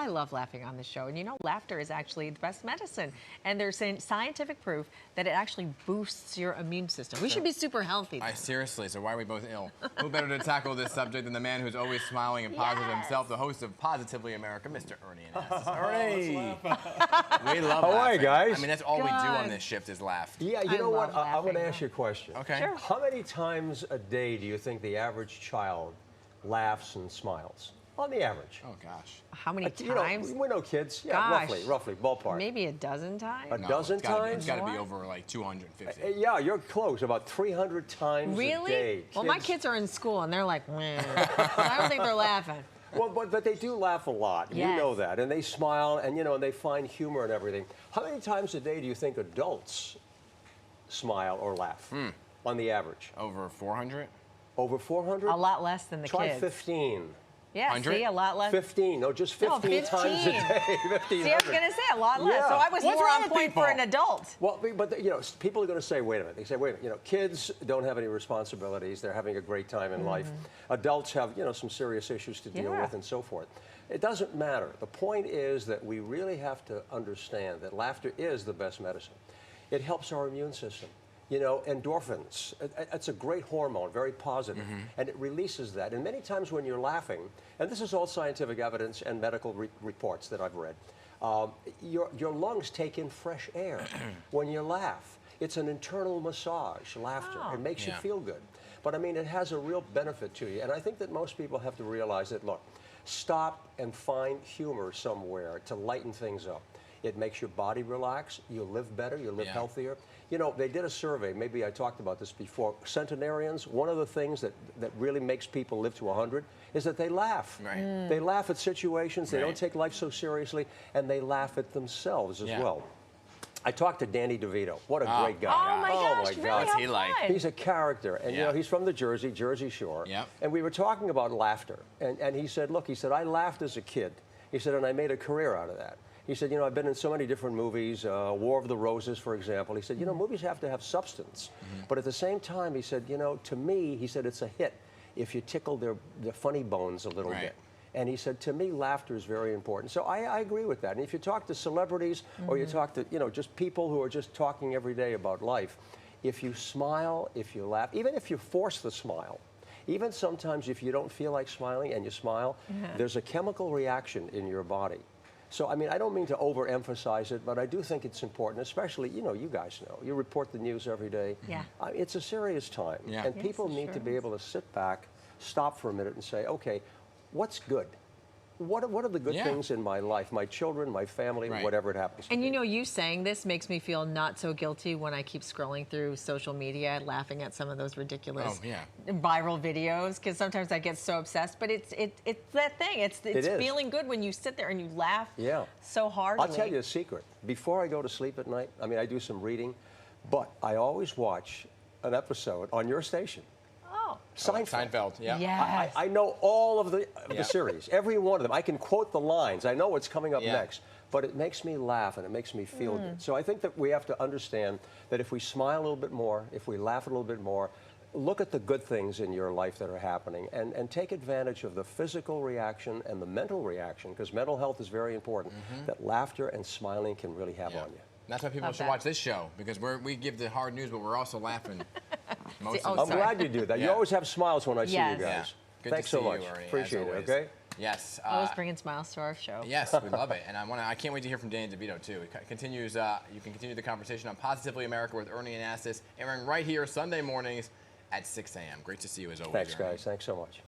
I love laughing on the show. And you know, laughter is actually the best medicine. And there's scientific proof that it actually boosts your immune system. We should be super healthy. Seriously, so why are we both ill? Who better to tackle this subject than the man who's always smiling and positive himself, the host of Positively America, Mr. Ernie Anastos. Ernie! We love How laughing. are you guys? I mean, that's all we do on this shift is laugh. Yeah, you know what? I'm going to ask you a question. Okay. Sure. How many times a day do you think the average child laughs and smiles? On the average. Oh, gosh. How many times? You know, we know kids. Yeah, Gosh. roughly, ballpark. Maybe a dozen times? A dozen times? It's got to be over like 250. Yeah, you're close. About 300 times Really? a day. Well, my kids are in school, and they're like, meh. I don't think they're laughing. Well, but they do laugh a lot. Yes. You know that. And they smile, and, and they find humor and everything. How many times a day do you think adults smile or laugh on the average? Over 400? Over 400? A lot less than the Try kids. 15. Yeah, 100? see, a lot less. 15. No, just 15 times a day. 1,500. See, I was going to say a lot less. Yeah. So I was What's more wrong on with point people? for an adult. Well, but people are going to say, wait a minute. They say, wait a minute. Kids don't have any responsibilities. They're having a great time in life. Adults have, some serious issues to deal with and so forth. It doesn't matter. The point is that we really have to understand that laughter is the best medicine. It helps our immune system. Endorphins, it's a great hormone, very positive, and it releases that. And many times when you're laughing, and this is all scientific evidence and medical reports that I've read, your lungs take in fresh air when you laugh. It's an internal massage, laughter. It makes you feel good. But I mean, it has a real benefit to you. And I think that most people have to realize that, look, stop and find humor somewhere to lighten things up. It makes your body relax. You live better. You live healthier. They did a survey. Maybe I talked about this before. Centenarians, one of the things that really makes people live to 100 is that they laugh. Right. They laugh at situations. They don't take life so seriously, and they laugh at themselves as well. I talked to Danny DeVito. What a great guy. Oh, my gosh. Really? What's he like? He's a character, and he's from the Jersey Shore. Yep. And we were talking about laughter, and he said, look, I laughed as a kid. He said, and I made a career out of that. He said, I've been in so many different movies, War of the Roses, for example. He said, movies have to have substance. But at the same time, he said, to me, he said, it's a hit if you tickle their funny bones a little bit. And he said, to me, laughter is very important. So I agree with that. And if you talk to celebrities or you talk to, just people who are just talking every day about life, if you smile, if you laugh, even if you force the smile, even sometimes if you don't feel like smiling and you smile, there's a chemical reaction in your body. So, I mean, I don't mean to overemphasize it, but I do think it's important, especially, you guys know. You report the news every day. Yeah. It's a serious time. Yeah. And people need to be able to sit back, stop for a minute and say, okay, what's good? What are the good things in my life, my children, my family, whatever it happens to be. And you saying this makes me feel not so guilty when I keep scrolling through social media, laughing at some of those ridiculous viral videos, because sometimes I get so obsessed. But it's that thing. It's feeling good when you sit there and you laugh so hard. I'll tell you a secret. Before I go to sleep at night, I mean, I do some reading, but I always watch an episode on your station. Seinfeld. Yeah. Yes. I know all of the series, every one of them. I can quote the lines. I know what's coming up next. But it makes me laugh and it makes me feel good. So I think that we have to understand that if we smile a little bit more, if we laugh a little bit more, look at the good things in your life that are happening and take advantage of the physical reaction and the mental reaction, because mental health is very important, that laughter and smiling can really have on you. That's why people should watch this show, because we give the hard news, but we're also laughing most of I'm the time. glad you do that. You always have smiles when I see you guys. Yeah. Good Thanks to so see much. you, Ernie, Appreciate it, okay? Yes. Always bringing smiles to our show. Yes, we love it. And I can't wait to hear from Danny DeVito, too. It continues, you can continue the conversation on Positively America with Ernie Anastos, airing right here Sunday mornings at 6 a.m. Great to see you as always. Thanks, Ernie. guys. Thanks so much.